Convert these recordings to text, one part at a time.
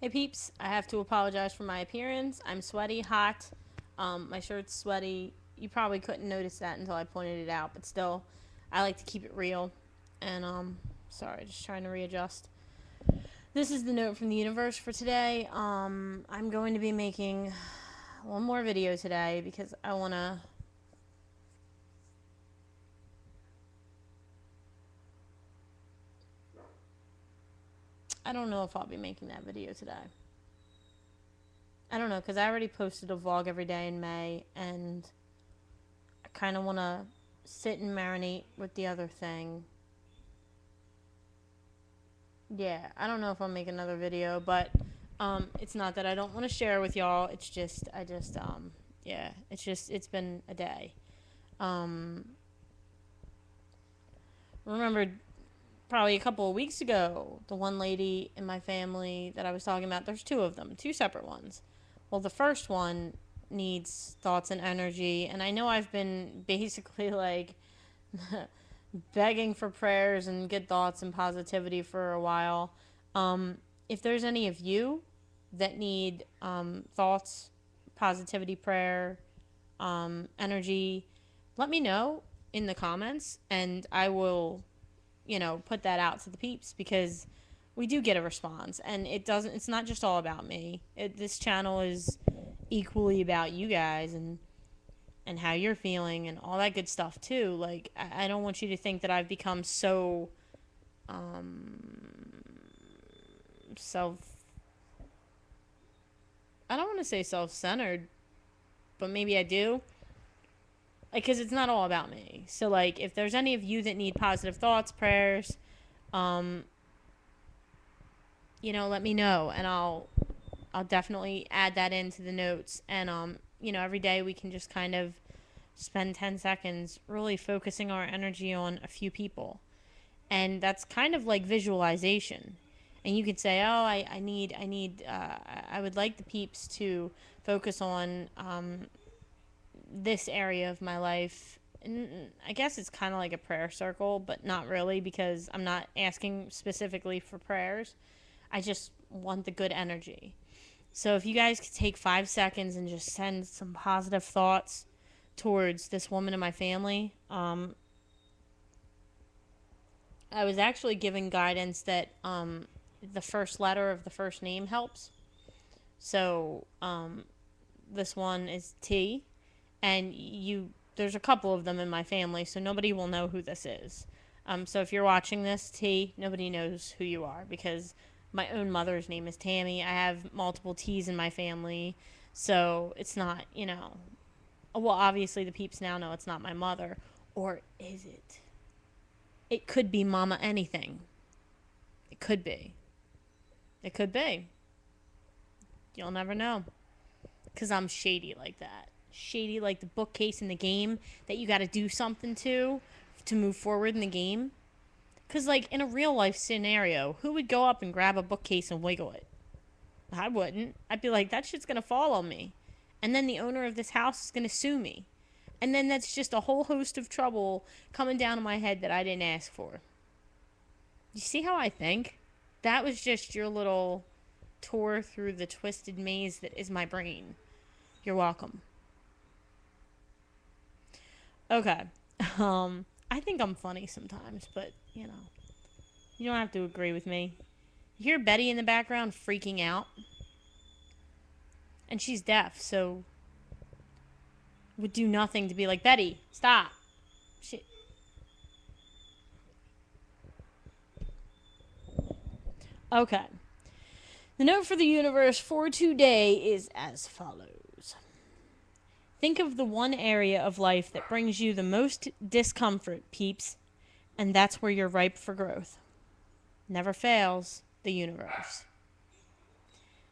Hey peeps, I have to apologize for my appearance. I'm sweaty, hot. My shirt's sweaty. You probably couldn't notice that until I pointed it out, but still, I like to keep it real. And sorry, just trying to readjust. This is the note from the universe for today. I'm going to be making one more video today because I don't know if I'll be making that video today. I don't know, because I already posted a vlog every day in May, and I kind of want to sit and marinate with the other thing. Yeah, I don't know if I'll make another video, but it's not that I don't want to share with y'all. It's just, yeah, it's been a day. Um, remembered probably a couple of weeks ago, the one lady in my family that I was talking about, there's two of them, two separate ones. Well, the first one needs thoughts and energy, and I know I've been basically like begging for prayers and good thoughts and positivity for a while. If there's any of you that need thoughts, positivity, prayer, energy, let me know in the comments, and I will, put that out to the peeps because we do get a response, and it's not just all about me. This channel is equally about you guys and how you're feeling and all that good stuff too. Like I don't want you to think that I've become so self I don't want to say self-centered, but maybe I do. Like cuz it's not all about me. So like if there's any of you that need positive thoughts, prayers, um let me know and I'll definitely add that into the notes and every day we can just kind of spend 10 seconds really focusing our energy on a few people. And that's kind of like visualization. And you could say, oh, I would like the peeps to focus on this area of my life. And I guess it's kind of like a prayer circle, but not really because I'm not asking specifically for prayers. I just want the good energy. So if you guys could take 5 seconds and just send some positive thoughts towards this woman in my family, I was actually given guidance that the first letter of the first name helps. So this one is T, and there's a couple of them in my family, so nobody will know who this is. So if you're watching this, T, nobody knows who you are because my own mother's name is Tammy. I have multiple T's in my family, so it's not, well, obviously the peeps now know it's not my mother. Or is it? It could be Mama Anything. It could be. It could be. You'll never know. Because I'm shady like that. Shady like the bookcase in the game that you got to do something to move forward in the game. Because, like, in a real life scenario, who would go up and grab a bookcase and wiggle it? I wouldn't. I'd be like, that shit's going to fall on me. And then the owner of this house is going to sue me. And then that's just a whole host of trouble coming down on my head that I didn't ask for. You see how I think? That was just your little tour through the twisted maze that is my brain. You're welcome. Okay. I think I'm funny sometimes, but, you don't have to agree with me. You hear Betty in the background freaking out? And she's deaf, so would do nothing to be like, Betty, stop. She... Okay. The note for the universe for today is as follows. Think of the one area of life that brings you the most discomfort, peeps, and that's where you're ripe for growth. Never fails, the universe.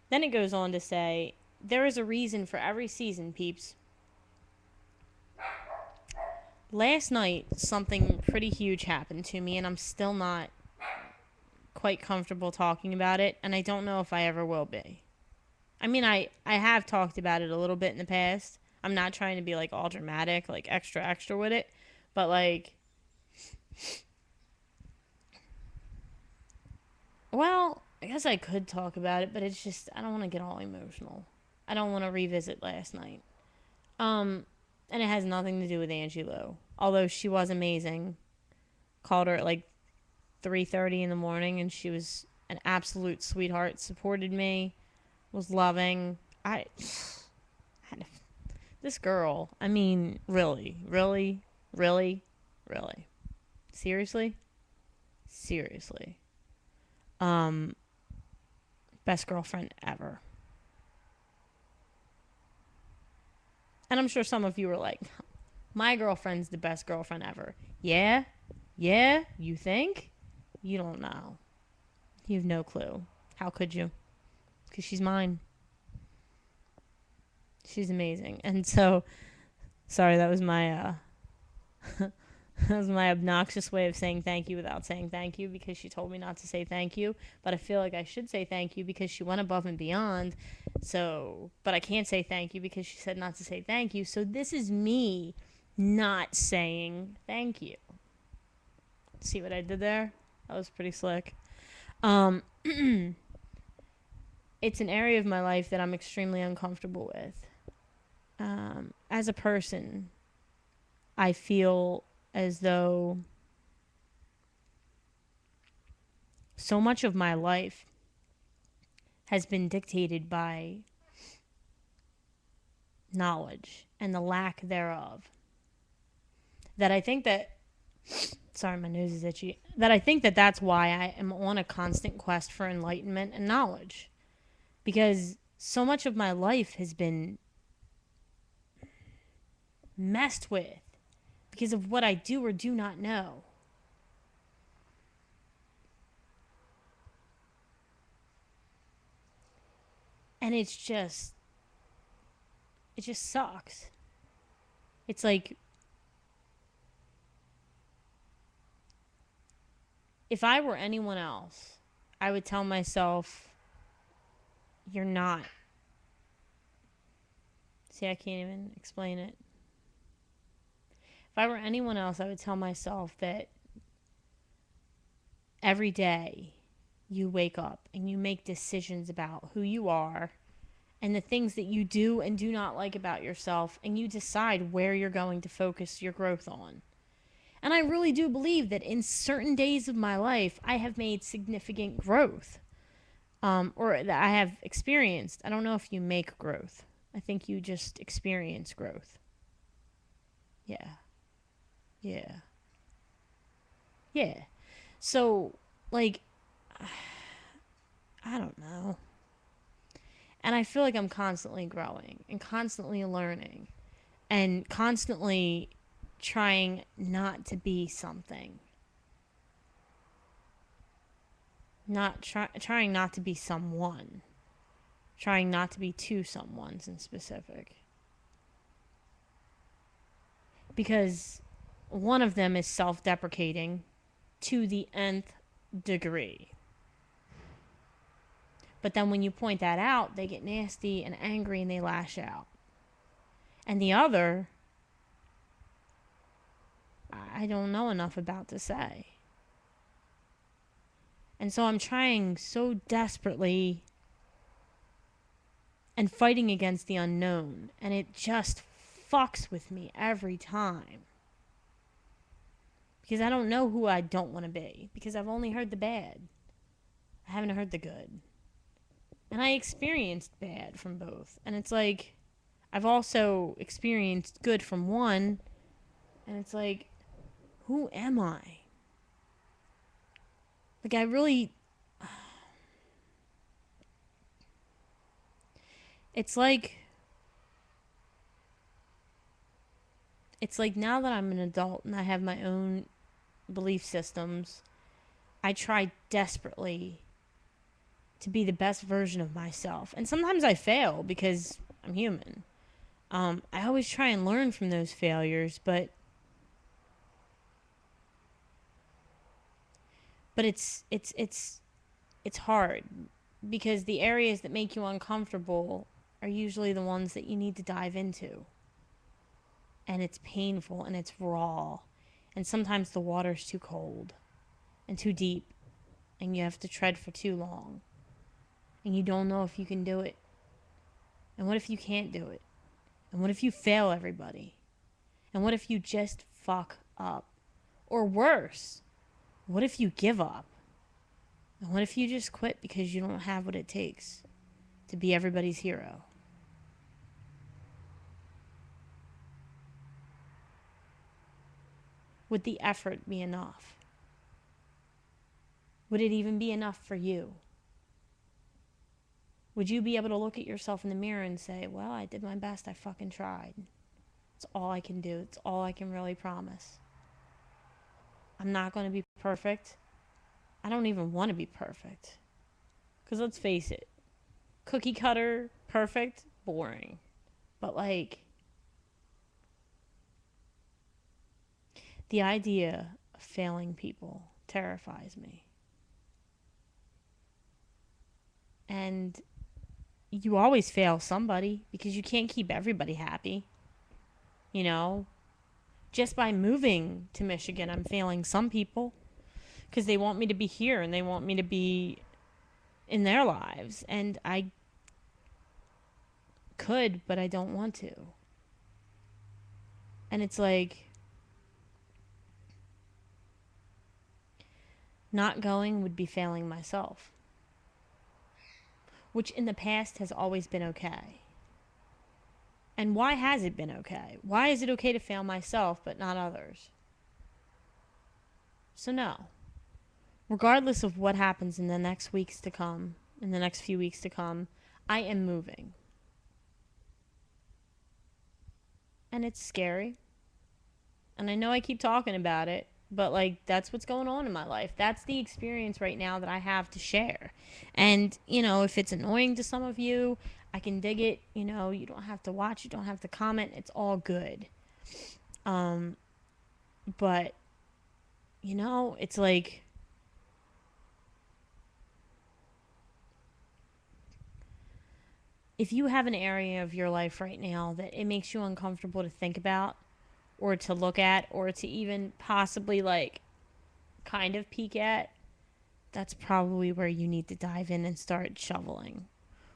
Then it goes on to say, there is a reason for every season, peeps. Last night, something pretty huge happened to me, and I'm still not quite comfortable talking about it, and I don't know if I ever will be. I mean, I have talked about it a little bit in the past. I'm not trying to be, like, all dramatic, like, extra, extra with it, but, like, well, I guess I could talk about it, but it's just I don't want to get all emotional. I don't want to revisit last night. Um, and it has nothing to do with Angie Lou. Although she was amazing. Called her at like 3:30 in the morning, and she was an absolute sweetheart. Supported me, was loving. This girl. I mean, really, really, really, really, seriously, seriously. Um, Best girlfriend ever. And I'm sure some of you were like, my girlfriend's the best girlfriend ever. Yeah? Yeah? You think? You don't know. You have no clue. How could you? Because she's mine. She's amazing. And so, sorry, that was my that was my obnoxious way of saying thank you without saying thank you because she told me not to say thank you. But I feel like I should say thank you because she went above and beyond. So, but I can't say thank you because she said not to say thank you. So this is me not saying thank you. See what I did there? That was pretty slick. Um, it's an area of my life that I'm extremely uncomfortable with. As a person, I feel as though so much of my life has been dictated by knowledge and the lack thereof. That I think that, sorry, my nose is itchy, that I think that that's why I am on a constant quest for enlightenment and knowledge. Because so much of my life has been messed with because of what I do or do not know. And it just sucks. It's like, if I were anyone else, I would tell myself, you're not. See, I can't even explain it. If I were anyone else, I would tell myself that every day you wake up and you make decisions about who you are and the things that you do and do not like about yourself, and you decide where you're going to focus your growth on. And I really do believe that in certain days of my life, I have made significant growth, or that I have experienced. I don't know if you make growth. I think you just experience growth. Yeah. Yeah. Yeah. So, like, I don't know. And I feel like I'm constantly growing and constantly learning and constantly trying not to be something. Trying not to be someone. Trying not to be two someones in specific. Because one of them is self-deprecating to the nth degree. But then when you point that out, they get nasty and angry and they lash out. And the other, I don't know enough about to say. And so I'm trying so desperately and fighting against the unknown. And it just fucks with me every time. Because I don't know who I don't want to be. Because I've only heard the bad. I haven't heard the good. And I experienced bad from both. And it's like, I've also experienced good from one. And it's like, who am I? Like, I really. It's like. It's like now that I'm an adult and I have my own belief systems, I try desperately to be the best version of myself. And sometimes I fail because I'm human. I always try and learn from those failures, but it's hard because the areas that make you uncomfortable are usually the ones that you need to dive into. And it's painful and it's raw. And sometimes the water's too cold and too deep and you have to tread for too long. and you don't know if you can do it? And what if you can't do it? And what if you fail everybody? And what if you just fuck up? Or worse, what if you give up? And what if you just quit because you don't have what it takes to be everybody's hero? Would the effort be enough? Would it even be enough for you? Would you be able to look at yourself in the mirror and say, well, I did my best, I fucking tried. It's all I can do. It's all I can really promise. I'm not going to be perfect. I don't even want to be perfect. Because let's face it, cookie cutter, perfect, boring. But like, the idea of failing people terrifies me. And you always fail somebody because you can't keep everybody happy. You know, just by moving to Michigan, I'm failing some people because they want me to be here and they want me to be in their lives. And I could, but I don't want to. And it's like, not going would be failing myself, which in the past has always been okay. And why has it been okay? Why is it okay to fail myself but not others? So no. Regardless of what happens in the next weeks to come, in the next few weeks to come, I am moving. And it's scary. And I know I keep talking about it, but like, that's what's going on in my life. That's the experience right now that I have to share. And, you know, if it's annoying to some of you, I can dig it. You know, you don't have to watch, you don't have to comment. It's all good. But, you know, it's like, if you have an area of your life right now that it makes you uncomfortable to think about or to look at or to even possibly like kind of peek at, that's probably where you need to dive in and start shoveling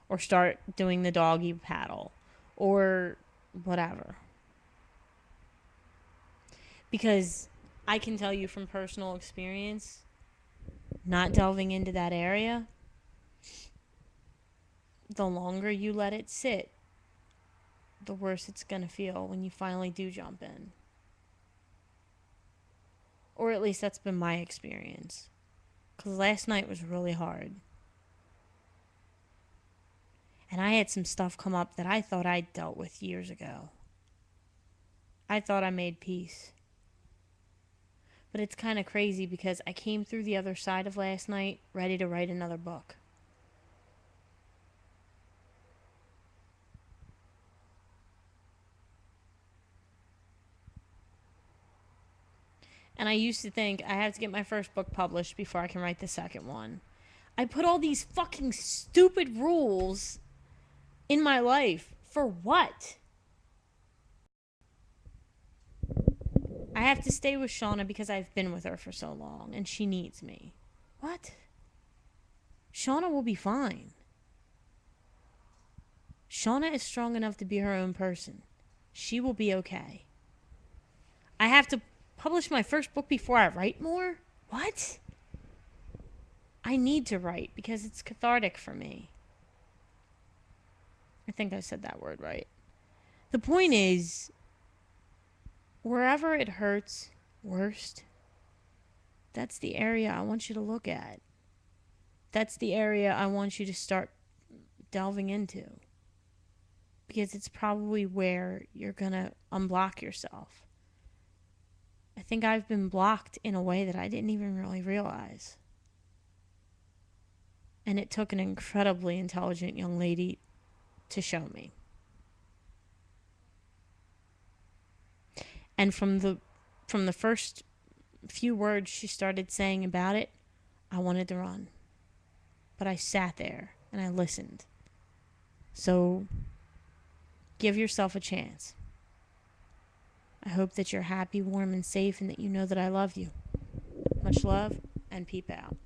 or start doing the doggy paddle or whatever. Because I can tell you from personal experience, not delving into that area, the longer you let it sit, the worse it's going to feel when you finally do jump in. Or at least that's been my experience. Because last night was really hard. And I had some stuff come up that I thought I'd dealt with years ago. I thought I made peace. But it's kind of crazy because I came through the other side of last night ready to write another book. And I used to think I have to get my first book published before I can write the second one. I put all these fucking stupid rules in my life. For what? I have to stay with Shauna because I've been with her for so long and she needs me. What? Shauna will be fine. Shauna is strong enough to be her own person. She will be okay. I have to publish my first book before I write more? What? I need to write because it's cathartic for me. I think I said that word right. The point is, wherever it hurts worst, that's the area I want you to look at. That's the area I want you to start delving into. Because it's probably where you're going to unblock yourself. I think I've been blocked in a way that I didn't even really realize. And it took an incredibly intelligent young lady to show me. And from the first few words she started saying about it, I wanted to run. But I sat there and I listened. So give yourself a chance. I hope that you're happy, warm, and safe, and that you know that I love you. Much love, and peep out.